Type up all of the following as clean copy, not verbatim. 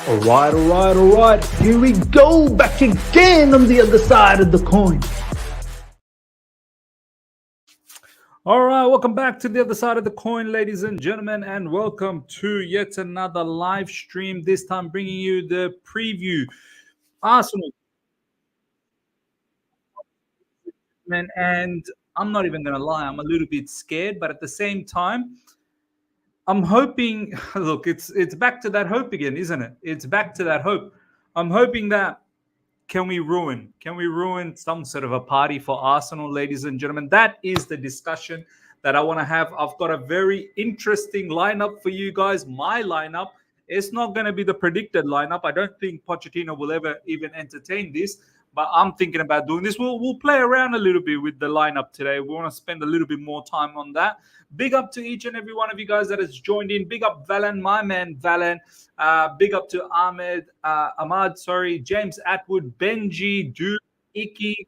All right. Here we go, back again on the other side of the coin. All right, welcome back to the other side of the coin, ladies and gentlemen, and welcome to yet another live stream. This time, bringing you the preview. Arsenal, and I'm not even going to lie, I'm a little bit scared, but at the same time, I'm hoping. Look, it's back to that hope again, isn't it? It's back to that hope. I'm hoping that can we ruin some sort of a party for Arsenal, ladies and gentlemen? That is the discussion that I want to have. I've got a very interesting lineup for you guys. My lineup, it's not going to be the predicted lineup. I don't think Pochettino will ever even entertain this, but I'm thinking about doing this. We'll play around a little bit with the lineup today. We want to spend a little bit more time on that. Big up to each and every one of you guys that has joined in. Big up Valen, my man Valen. Big up to Ahmad, James Atwood, Benji, Dude, Iki.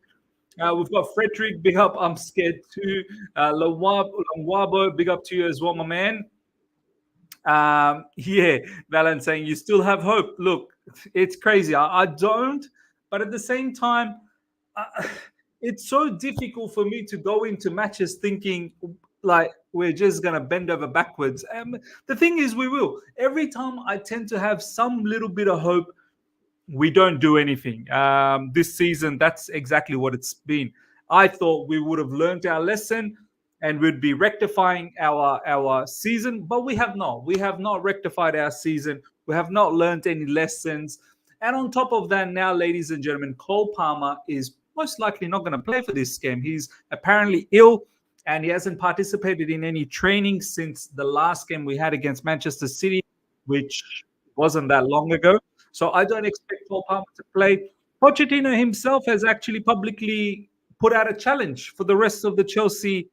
We've got Frederick, big up. I'm scared too. Longwabo, big up to you as well, my man. Yeah, Valen saying you still have hope. Look, it's crazy. I don't, but at the same time, it's so difficult for me to go into matches thinking like we're just gonna bend over backwards. The thing is, we will. Every time I tend to have some little bit of hope, we don't do anything. This season, that's exactly what it's been. I thought we would have learned our lesson and we'd be rectifying our season, but we have not. We have not rectified our season. We have not learned any lessons. And on top of that, now, ladies and gentlemen, Cole Palmer is most likely not going to play for this game. He's apparently ill and he hasn't participated in any training since the last game we had against Manchester City, which wasn't that long ago. So I don't expect Cole Palmer to play. Pochettino himself has actually publicly put out a challenge for the rest of the Chelsea,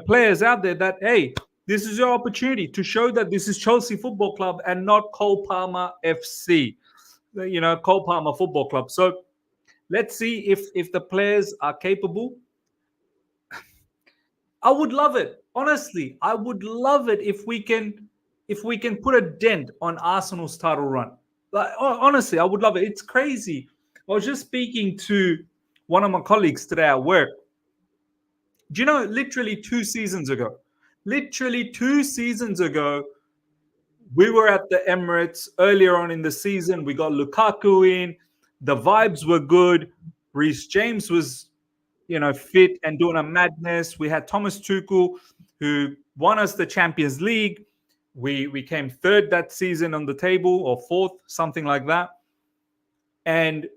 players out there that, hey, this is your opportunity to show that this is Chelsea Football Club and not Cole Palmer FC, Cole Palmer Football Club. So let's see if the players are capable. I would love it. Honestly, I would love it if we can put a dent on Arsenal's title run. Like, honestly, I would love it. It's crazy. I was just speaking to one of my colleagues today at work. Do you know, literally 2 seasons ago, we were at the Emirates earlier on in the season. We got Lukaku in. The vibes were good. Reece James was, fit and doing a madness. We had Thomas Tuchel, who won us the Champions League. We came third that season on the table, or fourth, something like that. And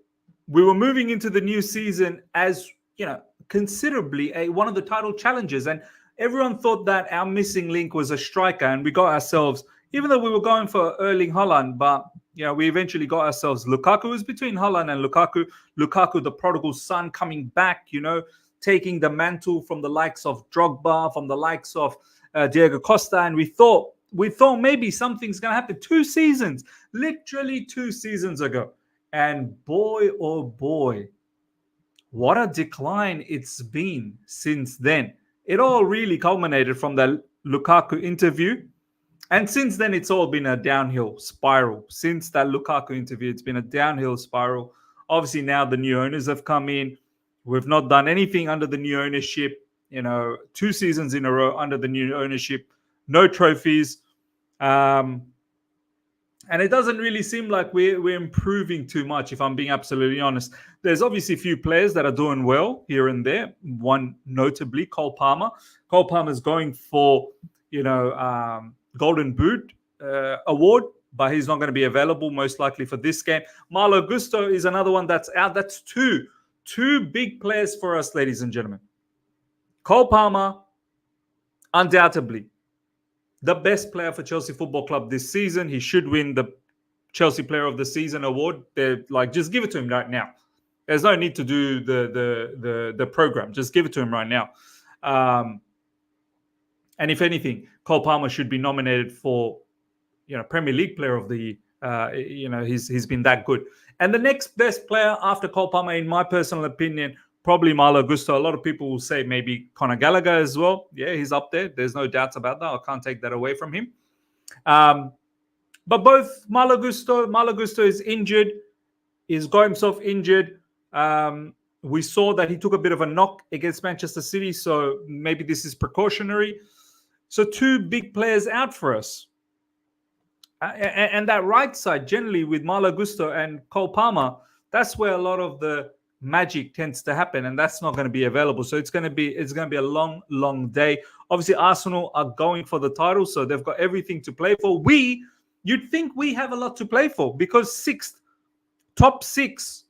we were moving into the new season as, considerably one of the title challengers. And everyone thought that our missing link was a striker. And we got ourselves, even though we were going for Erling Haaland, but, we eventually got ourselves Lukaku. It was between Haaland and Lukaku. Lukaku, the prodigal son, coming back, taking the mantle from the likes of Drogba, from the likes of Diego Costa. And we thought maybe something's going to happen. 2 seasons, literally 2 seasons ago. And boy, oh boy, what a decline it's been since then. It all really culminated from the Lukaku interview. And since then, it's all been a downhill spiral. Since that Lukaku interview, it's been a downhill spiral. Obviously, now the new owners have come in. We've not done anything under the new ownership. 2 seasons in a row under the new ownership. No trophies. And it doesn't really seem like we're improving too much, if I'm being absolutely honest. There's obviously a few players that are doing well here and there. One notably, Cole Palmer. Cole Palmer's going for, Golden Boot award, but he's not going to be available most likely for this game. Malo Gusto is another one that's out. That's two big players for us, ladies and gentlemen. Cole Palmer, undoubtedly the best player for Chelsea Football Club this season. He should win the Chelsea Player of the Season award. They're like, just give it to him right now. There's no need to do the program. Just give it to him right now. And if anything, Cole Palmer should be nominated for, Premier League Player of the year. He's been that good. And the next best player after Cole Palmer, in my personal opinion, probably Malo Gusto. A lot of people will say maybe Conor Gallagher as well. Yeah, he's up there. There's no doubts about that. I can't take that away from him. But both Malagusto is injured. He's got himself injured. We saw that he took a bit of a knock against Manchester City, so maybe this is precautionary. So two big players out for us. And that right side, generally with Malagusto and Cole Palmer, that's where a lot of the magic tends to happen, and that's not going to be available. So it's going to be a long day. Obviously, Arsenal are going for the title, so they've got everything to play for. You'd think we have a lot to play for because top six,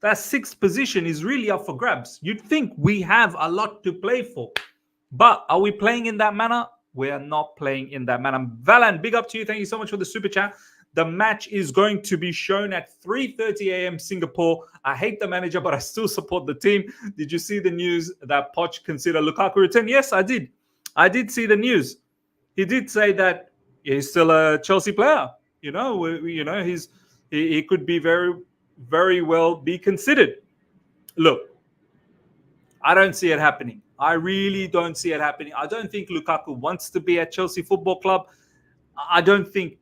that sixth position is really up for grabs. You'd think we have a lot to play for, but are we playing in that manner? We are not playing in that manner. Valan, big up to you. Thank you so much for the super chat. The match is going to be shown at 3:30 a.m. Singapore. I hate the manager, but I still support the team. Did you see the news that Poch considered Lukaku return? Yes, I did. I did see the news. He did say that he's still a Chelsea player. He could be very, very well be considered. Look, I don't see it happening. I really don't see it happening. I don't think Lukaku wants to be at Chelsea Football Club. I don't think,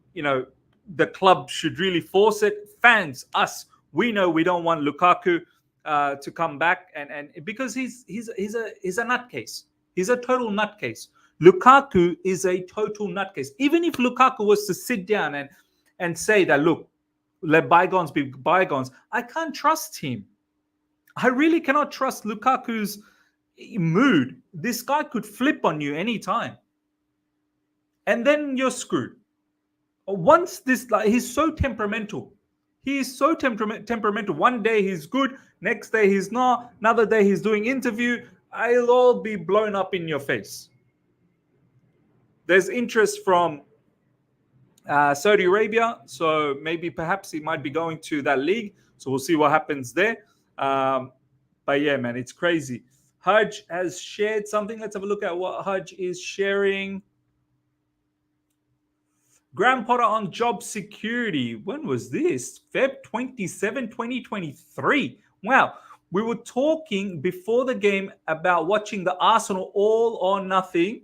the club should really force it. Fans, us, we know we don't want Lukaku to come back, and because he's a nutcase. He's a total nutcase. Lukaku is a total nutcase. Even if Lukaku was to sit down and say that, look, let bygones be bygones, I can't trust him. I really cannot trust Lukaku's mood. This guy could flip on you anytime, and then you're screwed. Once he's so temperamental. He is so temperamental. One day he's good, next day he's not, another day he's doing interview. It'll all be blown up in your face. There's interest from Saudi Arabia, so perhaps he might be going to that league. So we'll see what happens there. But yeah, man, it's crazy. Hudge has shared something. Let's have a look at what Hudge is sharing. Graham Potter on job security. When was this? Feb 27, 2023. Wow. We were talking before the game about watching the Arsenal all or nothing.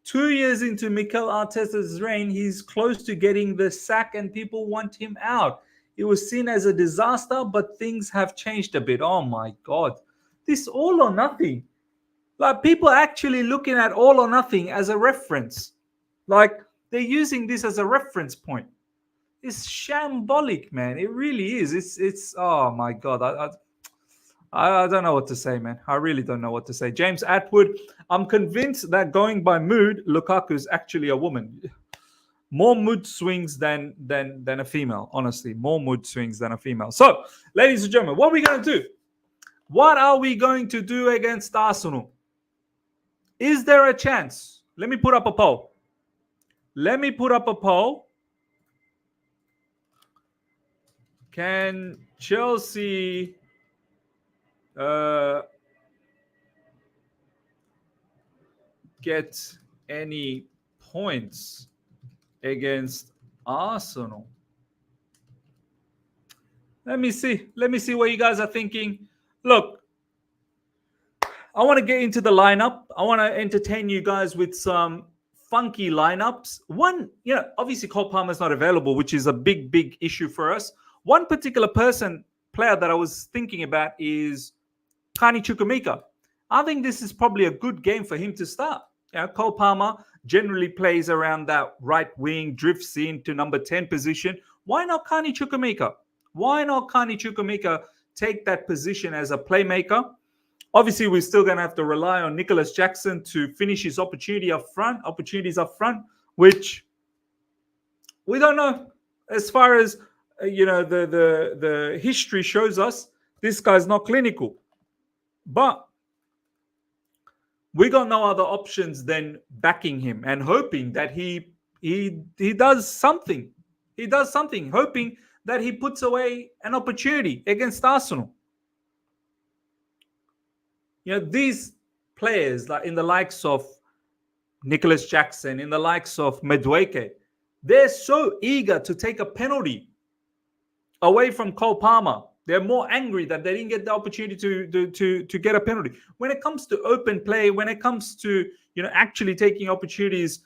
2 years into Mikel Arteta's reign, he's close to getting the sack and people want him out. It was seen as a disaster, but things have changed a bit. Oh my God. This all or nothing. Like, people are actually looking at all or nothing as a reference. Like, they're using this as a reference point. It's shambolic, man. It really is. It's oh my God. I don't know what to say, man. I really don't know what to say. James Atwood, I'm convinced that going by mood, Lukaku is actually a woman. More mood swings than a female, honestly. More mood swings than a female. So, ladies and gentlemen, what are we going to do? What are we going to do against Arsenal? Is there a chance? Let me put up a poll. Can Chelsea get any points against Arsenal? Let me see what you guys are thinking. Look, I want to get into the lineup. I want to entertain you guys with some funky lineups. One, obviously Cole Palmer's not available, which is a big issue for us. One particular player that I was thinking about is Kani Chukwuemeka. I think this is probably a good game for him to start. Cole Palmer generally plays around that right wing, drifts into number 10 position. Why not Kani Chukwuemeka? Why not Kani Chukwuemeka take that position as a playmaker? Obviously, we're still going to have to rely on Nicholas Jackson to finish his opportunities up front, which we don't know. As far as the history shows us, this guy's not clinical. But we got no other options than backing him and hoping that he does something. He does something, hoping that he puts away an opportunity against Arsenal. These players, like in the likes of Nicholas Jackson, in the likes of Madueke, they're so eager to take a penalty away from Cole Palmer. They're more angry that they didn't get the opportunity to get a penalty. When it comes to open play, when it comes to actually taking opportunities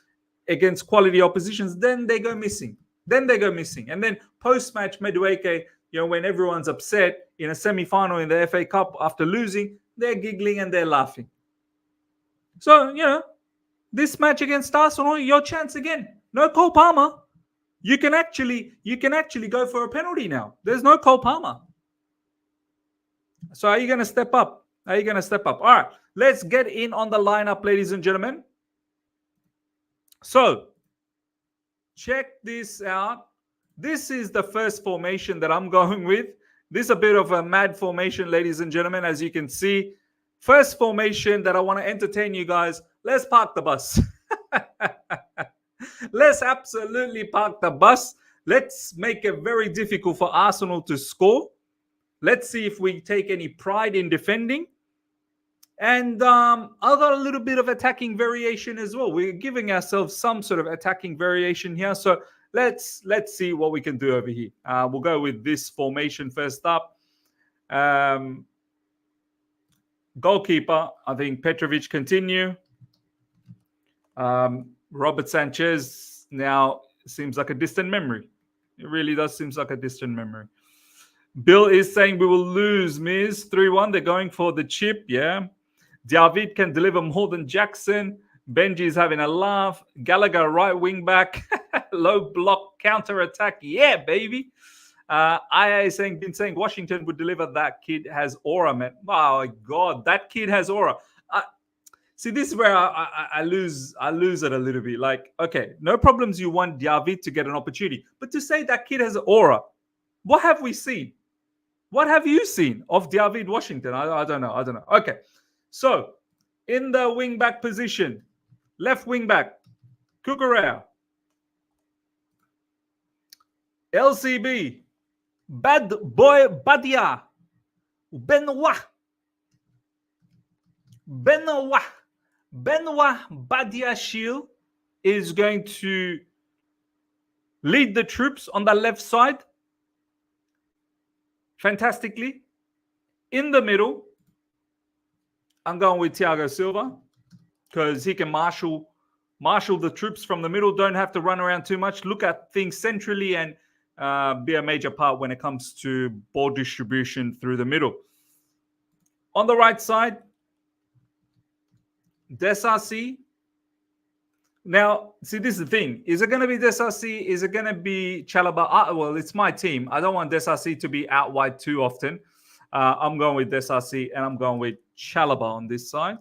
against quality oppositions, then they go missing. Then they go missing. And then post-match, Madueke, when everyone's upset in a semi-final in the FA Cup after losing, they're giggling and they're laughing. So, this match against Arsenal, your chance again. No Cole Palmer. You can actually go for a penalty now. There's no Cole Palmer. So are you going to step up? Are you going to step up? All right, let's get in on the lineup, ladies and gentlemen. So check this out. This is the first formation that I'm going with. This is a bit of a mad formation, ladies and gentlemen, as you can see. First formation that I want to entertain you guys. Let's park the bus. Let's absolutely park the bus. Let's make it very difficult for Arsenal to score. Let's see if we take any pride in defending. And I've got a little bit of attacking variation as well. We're giving ourselves some sort of attacking variation here. So let's see what we can do over here. We'll go with this formation first up. Goalkeeper, I think Petrovic continue. Robert Sanchez now seems like a distant memory. It really does seem like a distant memory. Bill is saying we will lose, Miz. 3-1. They're going for the chip, yeah. David can deliver more than Jackson. Benji is having a laugh. Gallagher, right wing back. Low block, counter attack. Yeah, baby. IA is been saying Washington would deliver. That kid has aura, man. Oh, my God. That kid has aura. See, this is where I lose it a little bit. Like, okay, no problems. You want David to get an opportunity. But to say that kid has aura, what have we seen? What have you seen of David Washington? I don't know. Okay. So, in the wing-back position, left wing-back, Cucurella. LCB, Bad Boy Badia, Benoit Badiashile is going to lead the troops on the left side fantastically. In the middle, I'm going with Thiago Silva because he can marshal the troops from the middle. Don't have to run around too much. Look at things centrally and be a major part when it comes to ball distribution through the middle. On the right side, Desarci. Now, see, this is the thing. Is it going to be Desarci? Is it going to be Chalobah? Well, it's my team. I don't want Desarci to be out wide too often. I'm going with Desarci and I'm going with Chalobah on this side.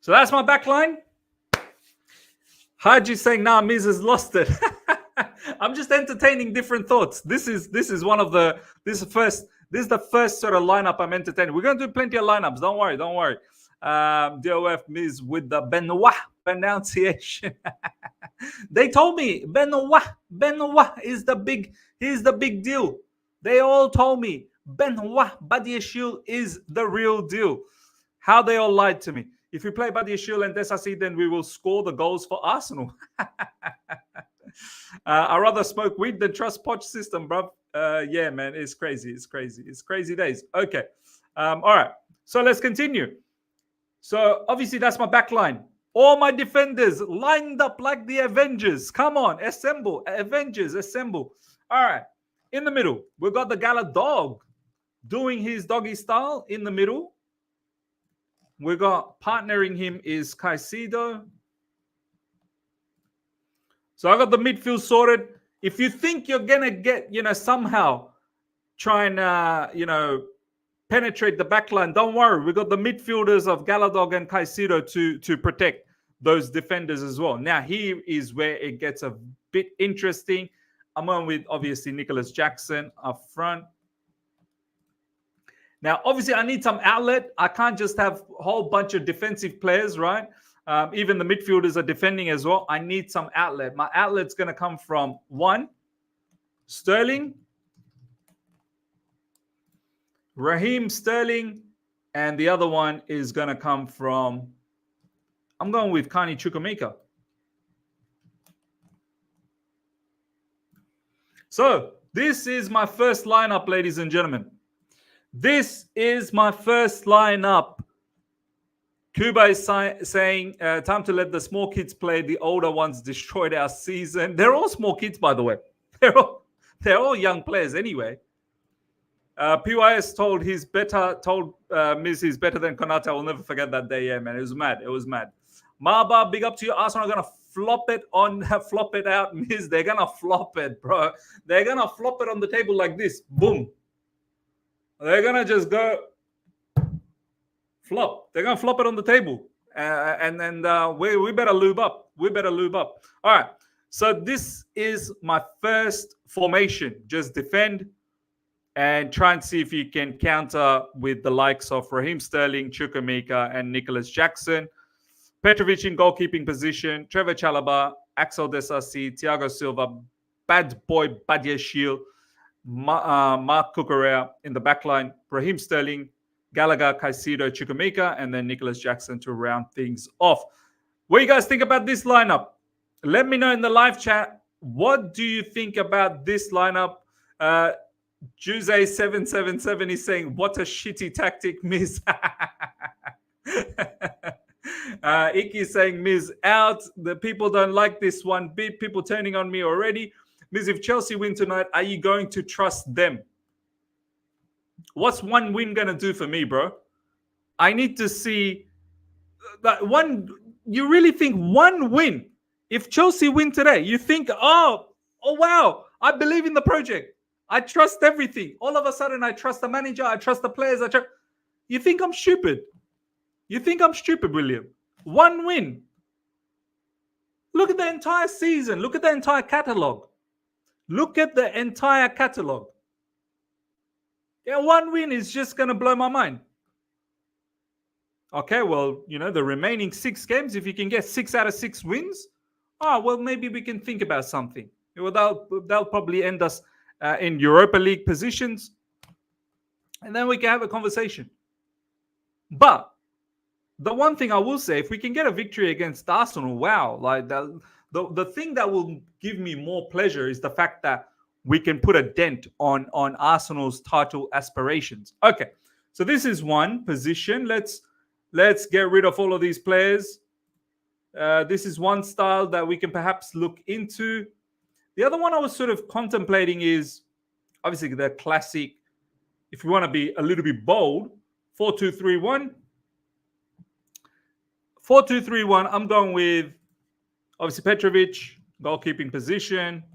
So that's my back line. Haji saying, nah, Miz has lost it. I'm just entertaining different thoughts. This is the first sort of lineup I'm entertaining. We're going to do plenty of lineups. Don't worry. DOF Miz with the Benoit pronunciation. They told me Benoit is the big deal. They all told me Benoit Badiashile is the real deal. How they all lied to me. If we play Badiashile and Desarci, then we will score the goals for Arsenal. I'd rather smoke weed than trust Poch system, bro. Yeah, man, it's crazy. It's crazy days. Okay. All right. So let's continue. So obviously that's my back line. All my defenders lined up like the Avengers. Come on, assemble. Avengers, assemble. All right. In the middle, we've got the Gala dog doing his doggy style in the middle. We got partnering him is Caicedo. So I got the midfield sorted. If you think you're gonna get, somehow try and penetrate the back line, don't worry. We got the midfielders of Galadog and Caicedo to protect those defenders as well. Now here is where it gets a bit interesting. I'm on with obviously Nicholas Jackson up front. Now, obviously, I need some outlet. I can't just have a whole bunch of defensive players, right? Even the midfielders are defending as well. I need some outlet. My outlet's going to come from one, Sterling, Raheem Sterling, and the other one is going to come from, I'm going with Carney Chukwuemeka. So, this is my first lineup, ladies and gentlemen. This is my first lineup. Kuba is saying, time to let the small kids play. The older ones destroyed our season. They're all small kids, by the way. They're all young players anyway. PYS told Miz he's better than Konate. I'll never forget that day. Yeah, man. It was mad. Marba, big up to you. Arsenal are gonna flop it out, Miz. They're gonna flop it, bro. They're gonna flop it on the table like this. Boom. They're gonna just go flop. They're gonna flop it on the table, and we better lube up. All right. So this is my first formation. Just defend and try and see if you can counter with the likes of Raheem Sterling, Chukwuemeka, and Nicholas Jackson. Petrovic in goalkeeping position. Trevor Chalobah, Axel Desasi, Thiago Silva, bad boy Badiashile, Mark Cucurella in the backline. Raheem Sterling, Gallagher, Caicedo, Chukwuemeka, and then Nicholas Jackson to round things off. What do you guys think about this lineup? Let me know in the live chat. What do you think about this lineup? Jose777 is saying, what a shitty tactic, Miz. Iki is saying, Miz out. The people don't like this one bit. People turning on me already. Miz, if Chelsea win tonight, are you going to trust them? What's one win going to do for me, bro? I need to see that one. You really think one win? If Chelsea win today, you think, oh wow, I believe in the project. I trust everything. All of a sudden, I trust the manager. I trust the players. You think I'm stupid? You think I'm stupid, William? One win. Look at the entire season. Look at the entire catalogue. Yeah, one win is just going to blow my mind. Okay, well, the remaining 6 games, if you can get 6 out of 6 wins, well, maybe we can think about something. Well, that'll probably end us in Europa League positions, and then we can have a conversation. But the one thing I will say, if we can get a victory against Arsenal, wow, like the thing that will give me more pleasure is the fact that we can put a dent on Arsenal's title aspirations. Okay, so this is one position. Let's get rid of all of these players. This is one style that we can perhaps look into. The other one I was sort of contemplating is obviously the classic, if you want to be a little bit bold, 4-2-3-1. 4-2-3-1, I'm going with obviously Petrovic, goalkeeping position.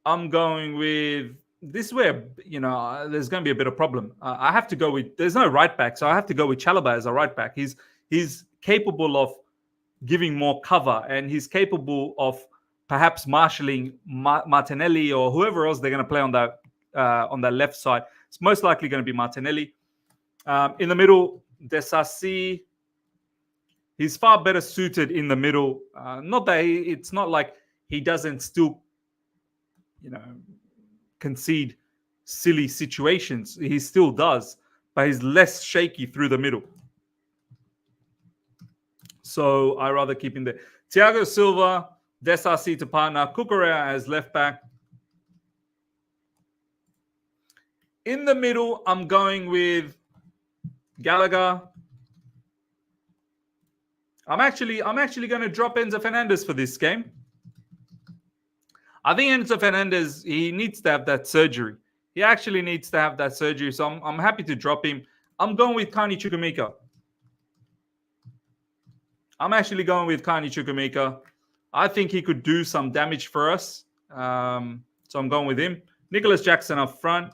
I'm going with, this is where, there's going to be a bit of problem. I have to go with, there's no right back, so I have to go with Chalobah as a right back. He's capable of giving more cover, and he's capable of perhaps marshalling Martinelli or whoever else they're going to play on that left side. It's most likely going to be Martinelli. In the middle, Desasi. He's far better suited in the middle. Not that it's not like he doesn't still, concede silly situations. He still does, but he's less shaky through the middle. So I rather keep him there. Thiago Silva, Desasi to partner, Cucurella as left back. In the middle, I'm going with Gallagher. I'm actually going to drop Enzo Fernandez for this game. I think Enzo Fernandez, he needs to have that surgery. He actually needs to have that surgery, so I'm happy to drop him. I'm going with Carney Chukwuemeka. I'm actually going with Carney Chukwuemeka. I think he could do some damage for us. So I'm going with him. Nicholas Jackson up front.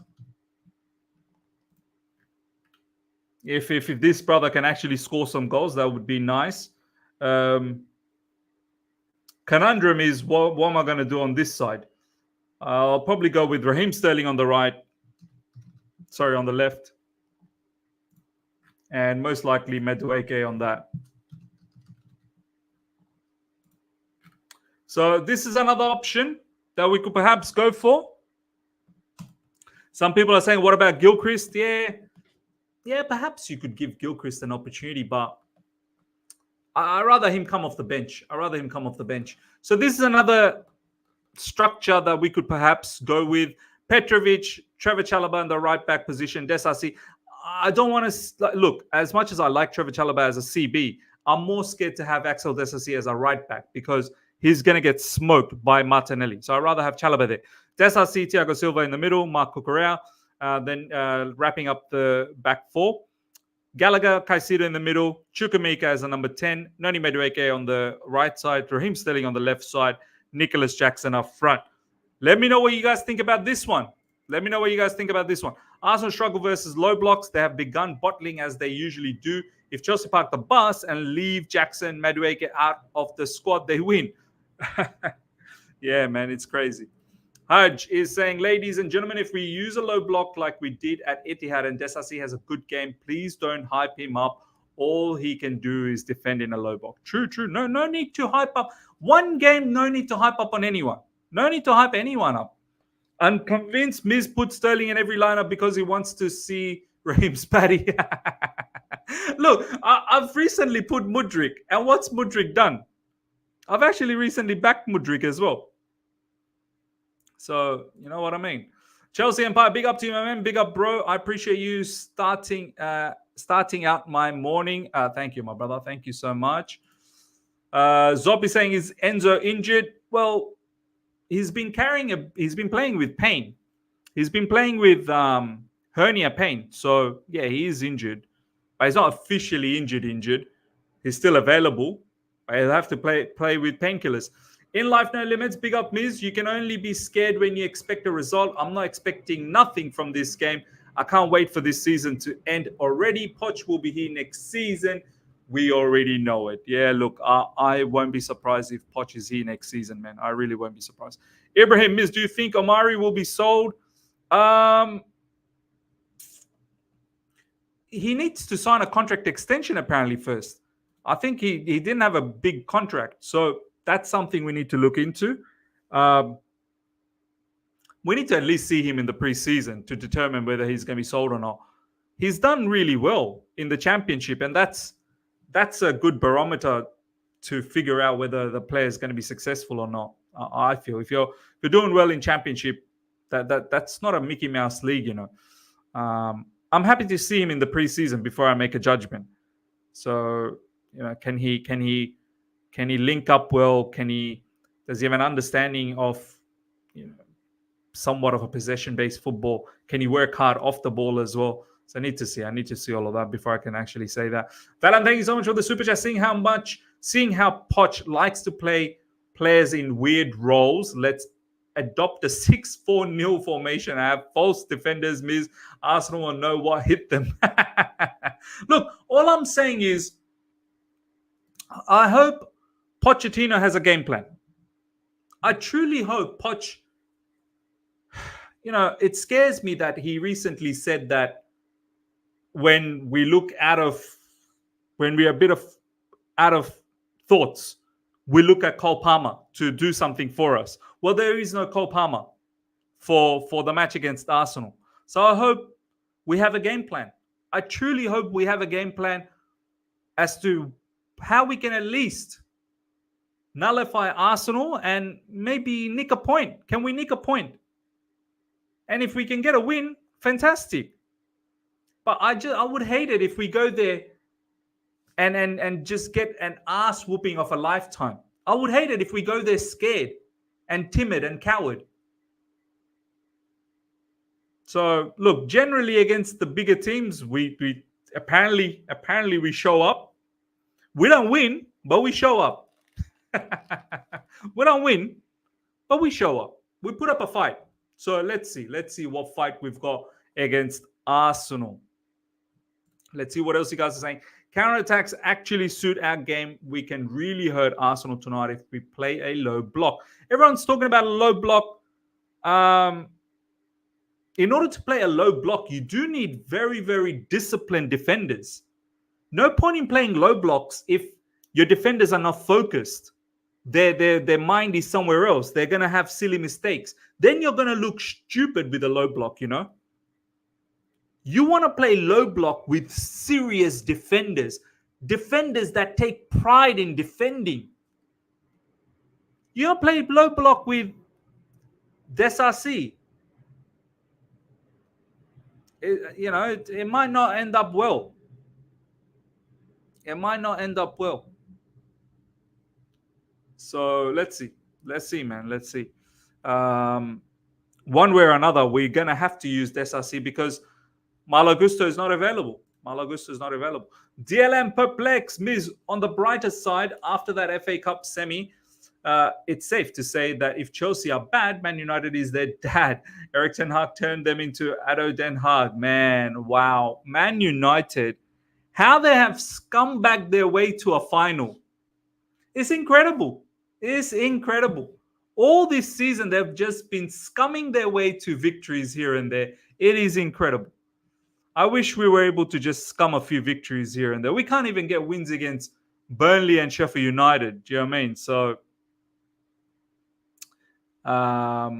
If this brother can actually score some goals, that would be nice. Conundrum is, what am I going to do on this side? I'll probably go with Raheem Sterling on the left. And most likely Madueke on that. So this is another option that we could perhaps go for. Some people are saying, what about Gilchrist? Yeah, perhaps you could give Gilchrist an opportunity, but I'd rather him come off the bench. So this is another structure that we could perhaps go with. Petrovic, Trevor Chalobah in the right back position, Desasi. I don't want to look. As much as I like Trevor Chalobah as a CB, I'm more scared to have Axel Desasi as a right back because he's going to get smoked by Martinelli. So I'd rather have Chalobah there. Desasi, Thiago Silva in the middle, Marc Cucurella, then wrapping up the back four. Gallagher, Caicedo in the middle, Chukwuemeka as a number 10, Noni Madueke on the right side, Raheem Sterling on the left side, Nicholas Jackson up front. Let me know what you guys think about this one. Let me know what you guys think about this one. Arsenal struggle versus low blocks. They have begun bottling as they usually do. If Chelsea park the bus and leave Jackson, Madueke out of the squad, they win. Yeah, man, it's crazy. Haj is saying, ladies and gentlemen, if we use a low block like we did at Etihad and Desasi has a good game, please don't hype him up. All he can do is defend in a low block. True. No need to hype up. One game, no need to hype up on anyone. No need to hype anyone up. I'm convinced Miz put Sterling in every lineup because he wants to see Raheem Spatty. Look, I've recently put Mudryk. And what's Mudryk done? I've actually recently backed Mudryk as well. So, you know what I mean. Chelsea Empire, big up to you, my man. Big up, bro. I appreciate you starting out my morning. Thank you, my brother. Thank you so much. Zob is saying, is Enzo injured? Well, he's been playing with pain. He's been playing with hernia pain. So, yeah, he is injured. But he's not officially injured. He's still available. But he'll have to play with painkillers. In life, no limits. Big up, Miz. You can only be scared when you expect a result. I'm not expecting nothing from this game. I can't wait for this season to end already. Poch will be here next season. We already know it. Yeah, look, I won't be surprised if Poch is here next season, man. I really won't be surprised. Ibrahim, Miz, do you think Omari will be sold? He needs to sign a contract extension apparently first. I think he didn't have a big contract. So that's something we need to look into. We need to at least see him in the preseason to determine whether he's going to be sold or not. He's done really well in the championship, and that's a good barometer to figure out whether the player is going to be successful or not. I feel if you're doing well in championship, that's not a Mickey Mouse league, you know. I'm happy to see him in the preseason before I make a judgment. So, you know, can he link up well? Does he have an understanding of, you know, somewhat of a possession-based football? Can he work hard off the ball as well? So I need to see all of that before I can actually say that. Valan, thank you so much for the super chat. Seeing how Poch likes to play players in weird roles, let's adopt a 6-4-0 formation. I have false defenders, Miz. Arsenal will know what hit them. Look, all I'm saying is I hope Pochettino has a game plan. I truly hope Poch, you know, it scares me that he recently said that when we are a bit out of thoughts, we look at Cole Palmer to do something for us. Well, there is no Cole Palmer for the match against Arsenal. So I hope we have a game plan. I truly hope we have a game plan as to how we can at least nullify Arsenal and maybe nick a point. Can we nick a point? And if we can get a win, fantastic. But I would hate it if we go there and just get an ass whooping of a lifetime. I would hate it if we go there scared and timid and coward. So look, generally against the bigger teams, we apparently we show up. We don't win, but we show up. We don't win, but we show up. We put up a fight. So let's see what fight we've got against Arsenal. Let's see what else you guys are saying. Counterattacks actually suit our game. We can really hurt Arsenal tonight if we play a low block. Everyone's talking about a low block. In order to play a low block, you do need very, very disciplined defenders. No point in playing low blocks if your defenders are not focused. Their mind is somewhere else. They're going to have silly mistakes. Then you're going to look stupid with a low block, you know. You want to play low block with serious defenders. Defenders that take pride in defending. You don't play low block with Desasi. it might not end up well. It might not end up well. So let's see, man. Let's see. Um, One way or another, we're gonna have to use SRC because Malagusto is not available. Malagusto is not available. DLM perplex Miz on the brighter side after that FA Cup semi. It's safe to say that if Chelsea are bad, Man United is their dad. Eric Ten Hag turned them into Ado Den Haag. Man, wow. Man United, how they have scumbagged their way to a final. It's incredible. It's incredible. All this season, they've just been scumming their way to victories here and there. It is incredible. I wish we were able to just scum a few victories here and there. We can't even get wins against Burnley and Sheffield United. Do you know what I mean? So, yeah,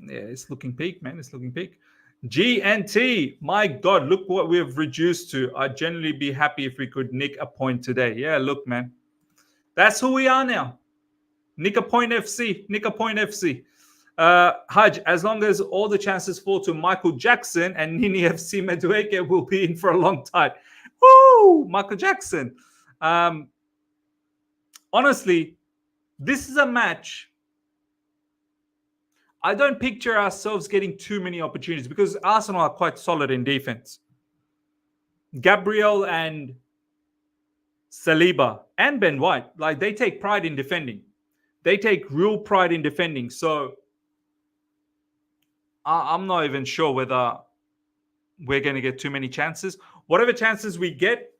it's looking peak, man. It's looking peak. GNT, my God, look what we have reduced to. I'd generally be happy if we could nick a point today. Yeah, look, man. That's who we are now. Nick a point FC. Nick a point FC. Haj, as long as all the chances fall to Michael Jackson and Nini FC Medueke will be in for a long time. Woo! Michael Jackson. Honestly, this is a match. I don't picture ourselves getting too many opportunities because Arsenal are quite solid in defense. Gabriel and Saliba and Ben White, like they take pride in defending. They take real pride in defending. So I'm not even sure whether we're going to get too many chances. Whatever chances we get,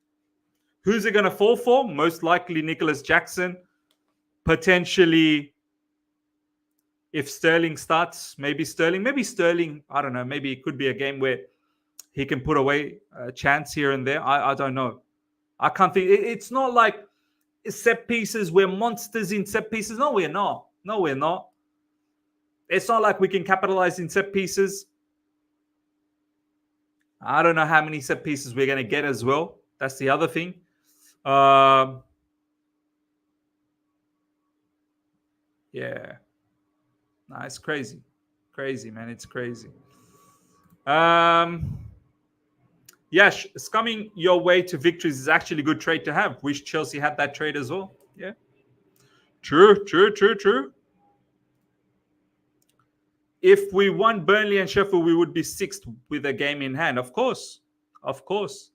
who's it going to fall for? Most likely Nicholas Jackson. Potentially, if Sterling starts, maybe Sterling. I don't know. Maybe it could be a game where he can put away a chance here and there. I don't know. I can't think. It's not like set pieces. We're monsters in set pieces. No, we're not. No, we're not. It's not like we can capitalize in set pieces. I don't know how many set pieces we're going to get as well. That's the other thing. Yeah. Nah, it's crazy. Crazy, man. It's crazy. Yash, scumming your way to victories is actually a good trade to have. Wish Chelsea had that trade as well. Yeah. True. If we won Burnley and Sheffield, we would be sixth with a game in hand. Of course. 100%.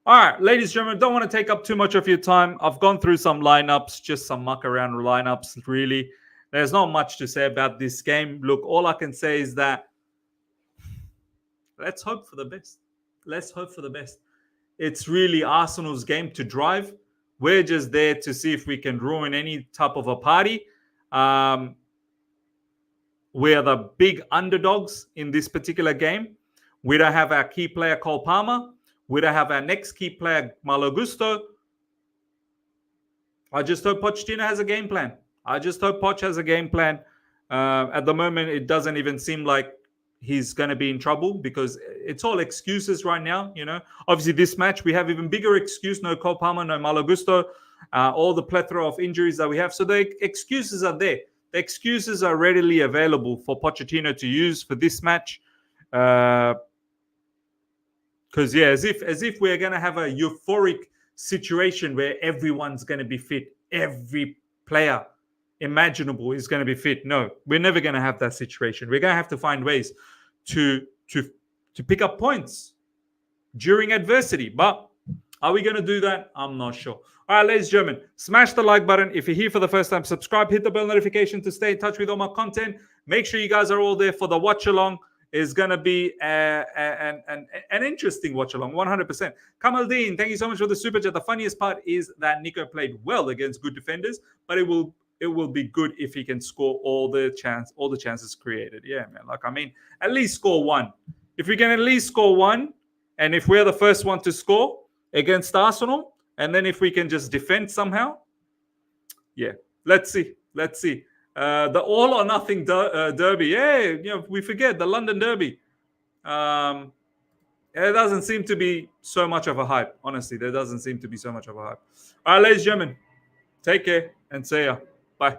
All right, ladies and gentlemen, don't want to take up too much of your time. I've gone through some lineups, just some muck around lineups, really. There's not much to say about this game. Look, all I can say is that let's hope for the best. It's really Arsenal's game to drive. We're just there to see if we can ruin any type of a party. We are the big underdogs in this particular game. We don't have our key player, Cole Palmer. We don't have our next key player, Malo Gusto. I just hope Pochettino has a game plan. At the moment, it doesn't even seem like he's going to be in trouble because it's all excuses right now. Obviously, this match, we have even bigger excuse. No Cole Palmer, no Malo Gusto. All the plethora of injuries that we have. So the excuses are there. The excuses are readily available for Pochettino to use for this match. Because as if we're going to have a euphoric situation where everyone's going to be fit, every player imaginable is going to be fit. No, we're never going to have that situation. We're going to have to find ways to pick up points during adversity. But are we going to do that? I'm not sure. All right, ladies and gentlemen, smash the like button. If you're here for the first time, subscribe, hit the bell notification to stay in touch with all my content. Make sure you guys are all there for the watch along. Is going to be an interesting watch along, 100%. Kamaldeen, thank you so much for the super chat. The funniest part is that Nico played well against good defenders, but it will be good if he can score all the chances created. Yeah, man. At least score one. If we can at least score one, and if we're the first one to score against Arsenal, and then if we can just defend somehow, yeah. Let's see. The all or nothing derby. Yeah, we forget the London derby. It doesn't seem to be so much of a hype. Honestly, there doesn't seem to be so much of a hype. All right, ladies and gentlemen, take care and see ya. Bye.